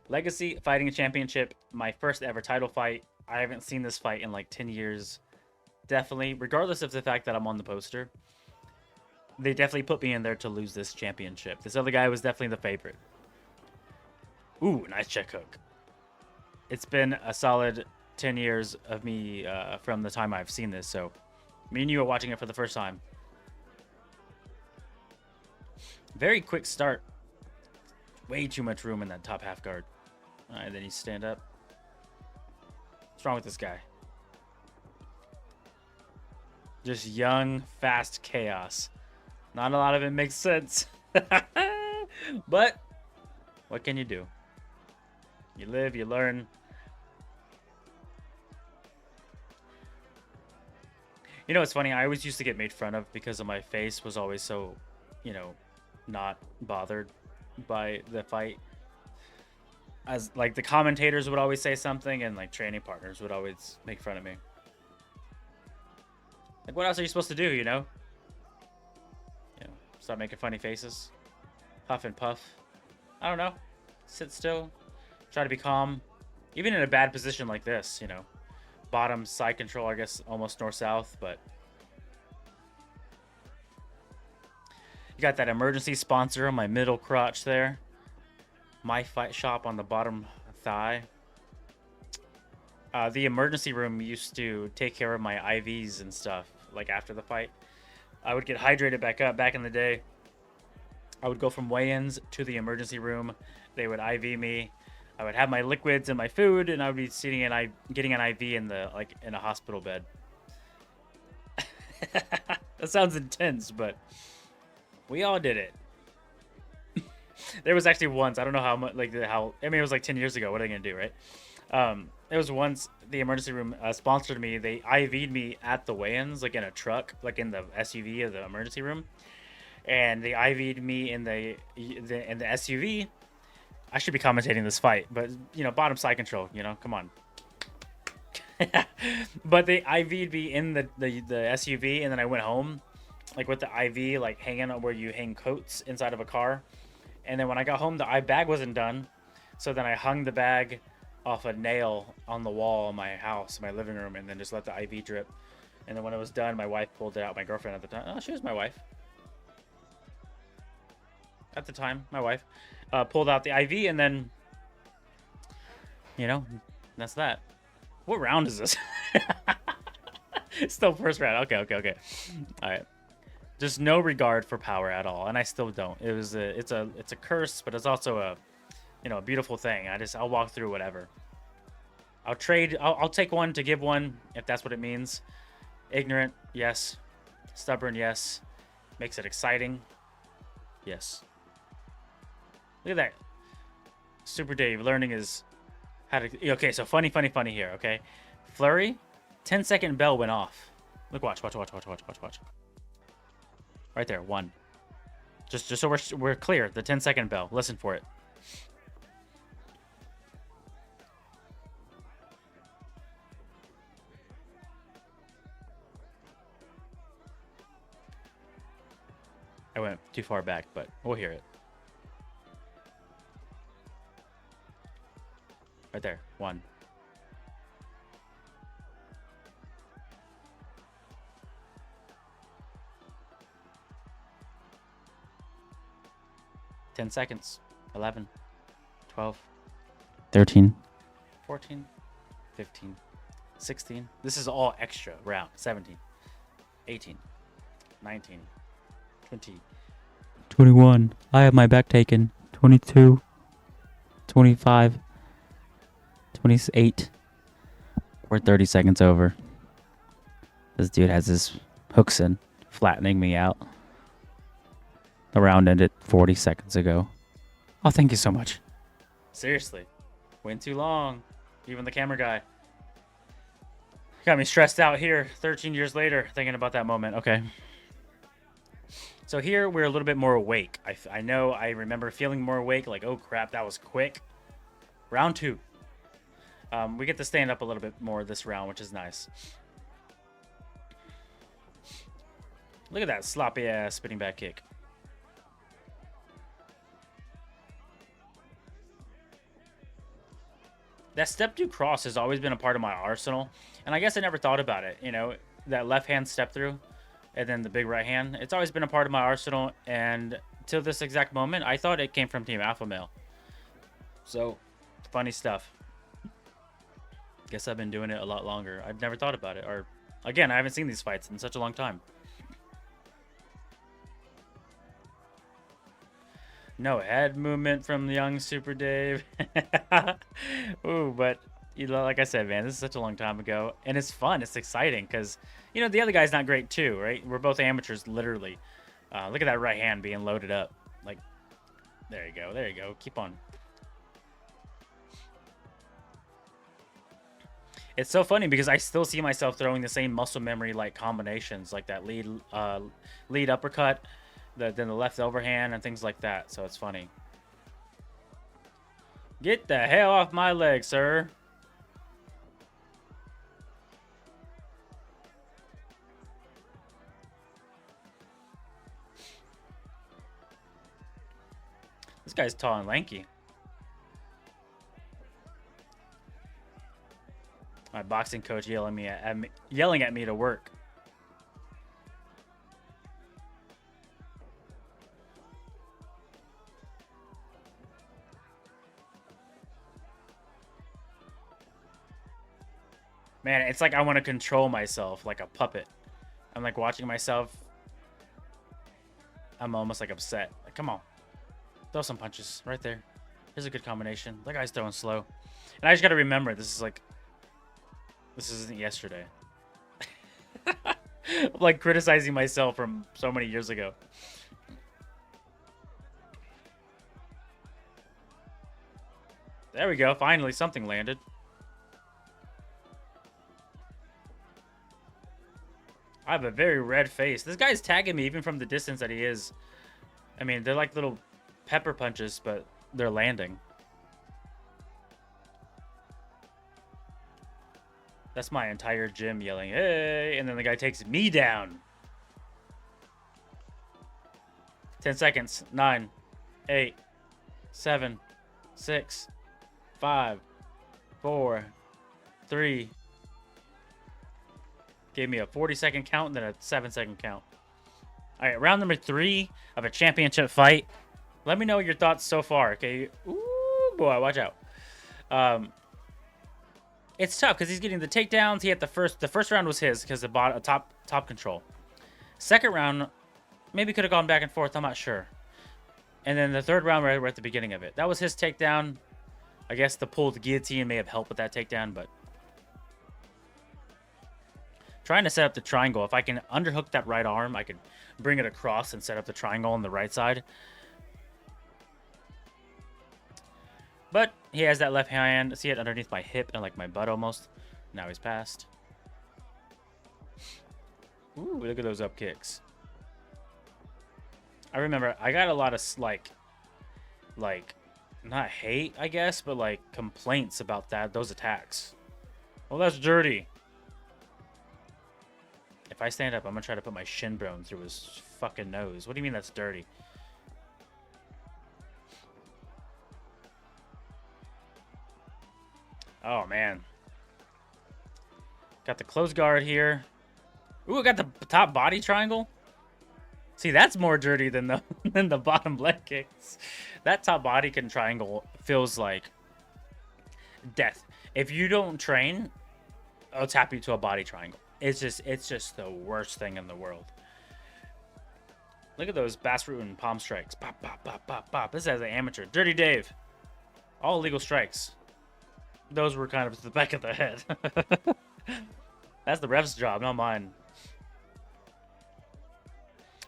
Legacy Fighting Championship, my first ever title fight. I haven't seen this fight in like 10 years. Definitely, regardless of the fact that I'm on the poster, they definitely put me in there to lose this championship. This other guy was definitely the favorite. Ooh, nice check hook. It's been a solid 10 years of me from the time I've seen this, so me and you are watching it for the first time. Very quick start. Way too much room in that top half guard. All right, then you stand up. What's wrong with this guy? Just young, fast chaos. Not a lot of it makes sense. But what can you do? You live, you learn. You know, it's funny. I always used to get made fun of because of my face was always so, you know, not bothered by the fight. As like the commentators would always say something, and like training partners would always make fun of me. Like, what else are you supposed to do? You know, start making funny faces, puff and puff. I don't know. Sit still, try to be calm, even in a bad position like this. You know, bottom side control, I guess, almost north south, but you got that emergency sponsor on my middle crotch there. My Fight Shop on the bottom thigh. The emergency room used to take care of my IVs and stuff, like after the fight. I would get hydrated back up back in the day. I would go from weigh-ins to the emergency room. They would IV me. I would have my liquids and my food, and I would be sitting and getting an IV in a hospital bed. That sounds intense, but we all did it. There was actually once, I don't know how much, I mean, it was like 10 years ago. What are they gonna do, right? There was once the emergency room sponsored me. They IV'd me at the weigh-ins, like in a truck, like in the SUV of the emergency room, and they IV'd me in the SUV. I should be commentating this fight, but you know, bottom side control. You know, come on. But they IV'd me in the SUV, and then I went home, like with the IV, like hanging on where you hang coats inside of a car. And then when I got home, the bag wasn't done, so then I hung the bag off a nail on the wall in my house, my living room, and then just let the IV drip. And then when it was done, my wife pulled it out. My girlfriend at the time, oh, she was my wife. At the time, my wife pulled out the IV, and then, you know, that's that. What round is this? Still first round. Okay. All right. Just no regard for power at all, and I still don't. It's a curse, but it's also a beautiful thing. I'll walk through whatever. I'll take one to give one if that's what it means. Ignorant, yes. Stubborn, yes. Makes it exciting, yes. Look at that. Super Dave learning is how to. Okay, so funny here. Okay, flurry, 10-second bell went off. Look, watch. Right there, one. Just so we're clear, the 10-second bell. Listen for it. I went too far back, but we'll hear it. Right there, one. Ten seconds. 11, 12, 13, 14, 15, 16. This is all extra round. 17, 18, 19, 20, 21. I have my back taken. 22, 25, 28. We're 30 seconds over. This dude has his hooks in, flattening me out. The round ended 40 seconds ago. Oh, thank you so much. Seriously. Went too long. Even the camera guy. Got me stressed out here 13 years later thinking about that moment. Okay. So here we're a little bit more awake. I know I remember feeling more awake. Like, oh crap, that was quick. Round 2. We get to stand up a little bit more this round, which is nice. Look at that sloppy ass spinning back kick. That step through cross has always been a part of my arsenal, and I guess I never thought about it. You know, that left hand step through, and then the big right hand. It's always been a part of my arsenal, and till this exact moment, I thought it came from Team Alpha Male. So, funny stuff. Guess I've been doing it a lot longer. I've never thought about it, or again, I haven't seen these fights in such a long time. No head movement from young Super Dave. Ooh, but you know, like I said, man, this is such a long time ago, and it's fun. It's exciting because you know the other guy's not great too, right? We're both amateurs, literally. Look at that right hand being loaded up. Like, there you go, there you go. Keep on. It's so funny because I still see myself throwing the same muscle memory like combinations, like that lead uppercut, then the left overhand and things like that. So it's funny. Get the hell off my leg, sir. This guy's tall and lanky. My boxing coach yelling at me to work. Man, it's like I want to control myself like a puppet. I'm like watching myself. I'm almost like upset. Like, come on. Throw some punches right there. Here's a good combination. That guy's throwing slow. And I just got to remember, this isn't yesterday. I'm like criticizing myself from so many years ago. There we go. Finally, something landed. I have a very red face. This guy's tagging me even from the distance that he is. I mean, they're like little pepper punches, but they're landing. That's my entire gym yelling, hey, and then the guy takes me down. 10 seconds. 9, 8, 7, 6, 5, 4, 3. Gave me a 40-second count and then a 7-second count. All right, round number 3 of a championship fight. Let me know your thoughts so far, okay? Ooh, boy, watch out. It's tough because he's getting the takedowns. He had the first round was his because the top control. Second round, maybe could have gone back and forth. I'm not sure. And then the third round, we're at the beginning of it. That was his takedown. I guess the pulled guillotine may have helped with that takedown, but trying to set up the triangle. If I can underhook that right arm, I could bring it across and set up the triangle on the right side. But he has that left hand. See it underneath my hip and like my butt almost. Now he's passed. Ooh, look at those up kicks. I remember I got a lot of like not hate, I guess, but like complaints about those attacks. Well, that's dirty. If I stand up, I'm gonna try to put my shin bone through his fucking nose. What do you mean that's dirty? Oh, man. Got the close guard here. Ooh, I got the top body triangle. See, that's more dirty than the than the bottom leg kicks. That top body triangle feels like death. If you don't train, I'll tap you to a body triangle. It's just the worst thing in the world. Look at those bass root and palm strikes. Pop, pop, pop, pop, pop. This is an amateur. Dirty Dave. All illegal strikes. Those were kind of to the back of the head. That's the ref's job, not mine.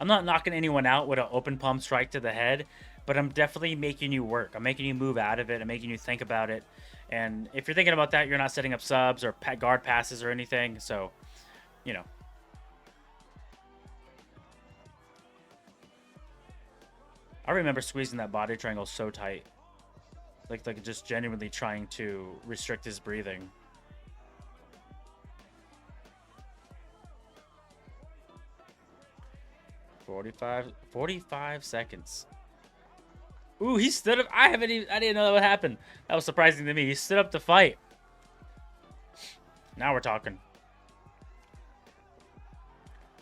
I'm not knocking anyone out with an open palm strike to the head, but I'm definitely making you work. I'm making you move out of it. I'm making you think about it. And if you're thinking about that, you're not setting up subs or guard passes or anything. So, you know. I remember squeezing that body triangle so tight. Like just genuinely trying to restrict his breathing. $45 seconds. Ooh, he stood up. I didn't know that would happen. That was surprising to me. He stood up to fight. Now we're talking.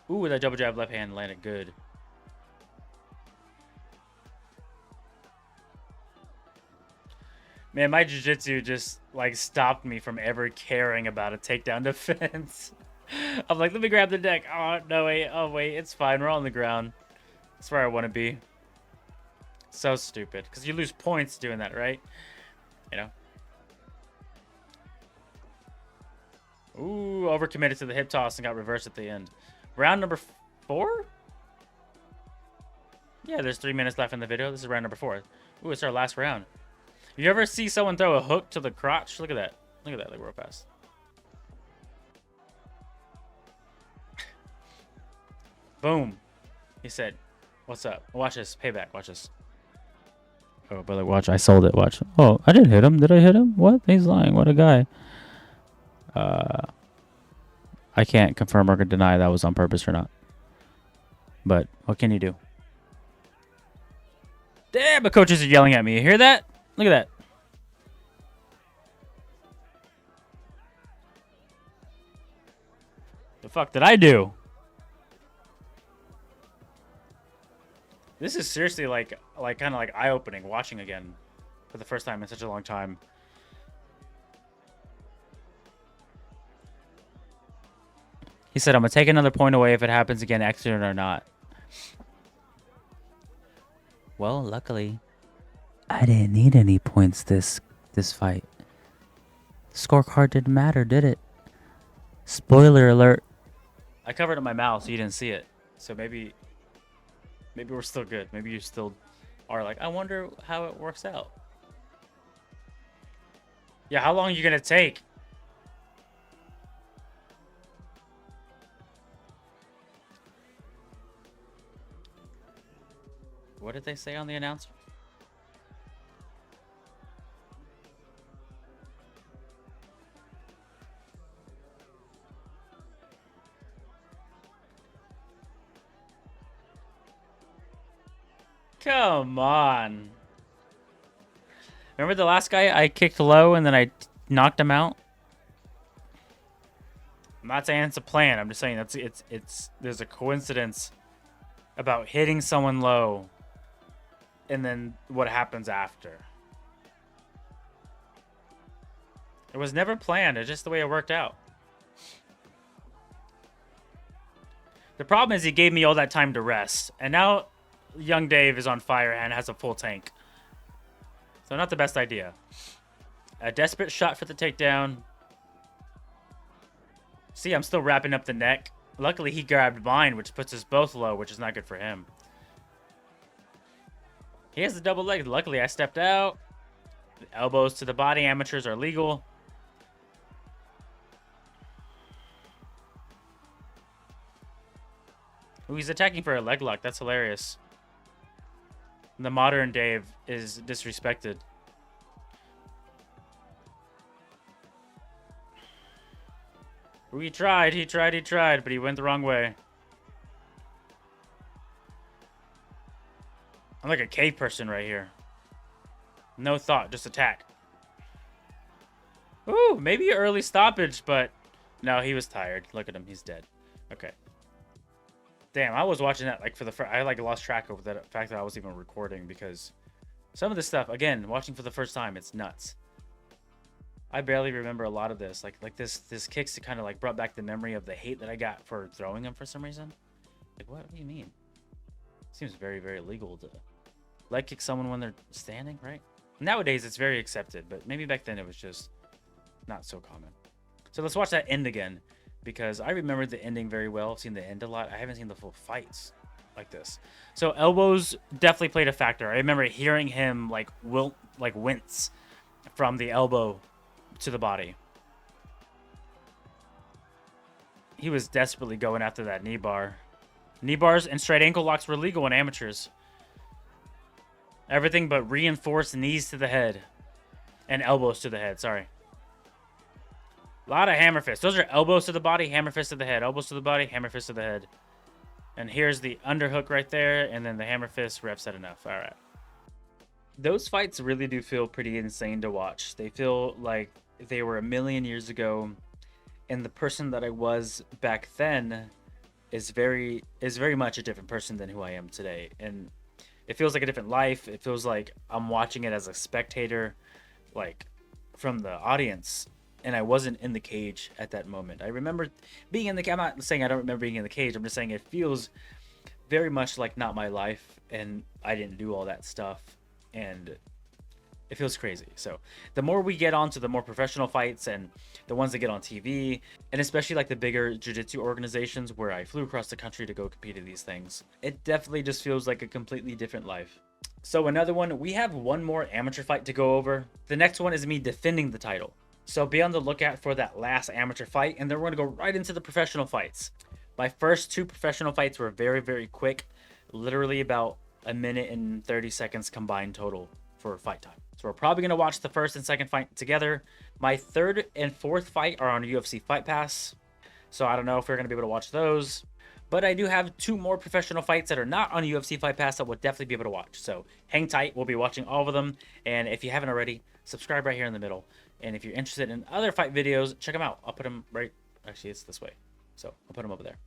Ooh, that double jab left hand landed good. Man, my jiu-jitsu just, like, stopped me from ever caring about a takedown defense. I'm like, let me grab the neck. Oh, no, wait. Oh, wait. It's fine. We're on the ground. That's where I want to be. So stupid. Because you lose points doing that, right? You know? Ooh, overcommitted to the hip toss and got reversed at the end. Round number 4? Yeah, there's 3 minutes left in the video. This is round number 4. Ooh, it's our last round. You ever see someone throw a hook to the crotch? Look at that. Look at that, like real fast. Boom. He said, what's up? Watch this. Payback. Watch this. Oh, but like, watch. I sold it. Watch. Oh, I didn't hit him. Did I hit him? What? He's lying. What a guy. I can't confirm or deny that was on purpose or not. But what can you do? Damn, the coaches are yelling at me. You hear that? Look at that. The fuck did I do? This is seriously like kind of like eye-opening watching again for the first time in such a long time. He said, I'm going to take another point away if it happens again, accident or not. Well, luckily, I didn't need any points this fight. The scorecard didn't matter, did it? Spoiler alert. I covered up my mouth so you didn't see it. So maybe we're still good. Maybe you still are like, I wonder how it works out. Yeah, how long are you going to take? What did they say on the announcer? Come on. Remember the last guy I kicked low and then I knocked him out? I'm not saying it's a plan. I'm just saying there's a coincidence about hitting someone low and then what happens after. It was never planned. It's just the way it worked out. The problem is he gave me all that time to rest. And now young Dave is on fire and has a full tank. So not the best idea. A desperate shot for the takedown. See, I'm still wrapping up the neck. Luckily, he grabbed mine, which puts us both low, which is not good for him. He has the double leg. Luckily, I stepped out. Elbows to the body. Amateurs are legal. Ooh, he's attacking for a leg lock. That's hilarious. The modern Dave is disrespected. Ooh, he tried, but he went the wrong way. I'm like a cave person right here. No thought, just attack. Ooh, maybe an early stoppage, but no, he was tired. Look at him, he's dead. Okay. Damn, I was watching that like for the first. I like lost track of the fact that I was even recording because some of this stuff, again, watching for the first time, it's nuts. I barely remember a lot of this. Like this kicks kind of like brought back the memory of the hate that I got for throwing him for some reason. Like, what do you mean? Seems very, very illegal to leg kick someone when they're standing, right? Nowadays, it's very accepted, but maybe back then it was just not so common. So let's watch that end again, because I remember the ending very well. I've seen the end a lot. I haven't seen the full fights like this. So elbows definitely played a factor. I remember hearing him like wince from the elbow to the body. He was desperately going after that knee bar. Knee bars and straight ankle locks were legal in amateurs. Everything but reinforced knees to the head. And elbows to the head, sorry. A lot of hammer fists. Those are elbows to the body, hammer fist to the head. Elbows to the body, hammer fist to the head. And here's the underhook right there, and then the hammer fist. Ref said enough. All right. Those fights really do feel pretty insane to watch. They feel like they were a million years ago, And the person that I was back then is very much a different person than who I am today. And it feels like a different life. It feels like I'm watching it as a spectator, like from the audience, and I wasn't in the cage at that moment. I remember being in the. I'm not saying I don't remember being in the cage. I'm just saying it feels very much like not my life, and I didn't do all that stuff, and it feels crazy. So the more we get on to the more professional fights and the ones that get on TV, and especially like the bigger jiu-jitsu organizations where I flew across the country to go compete in these things, it definitely just feels like a completely different life. So another one, we have one more amateur fight to go over. The next one is me defending the title. So be on the lookout for that last amateur fight, and then we're gonna go right into the professional fights. My first two professional fights were very, very quick, literally about a minute and 30 seconds combined total for fight time. So we're probably going to watch the first and second fight together. My third and fourth fight are on UFC Fight Pass, so I don't know if we're going to be able to watch those. But I do have two more professional fights that are not on UFC Fight Pass that we'll definitely be able to watch. So hang tight. We'll be watching all of them. And if you haven't already, subscribe right here in the middle. And if you're interested in other fight videos, check them out. I'll put them right... Actually, it's this way. So I'll put them over there.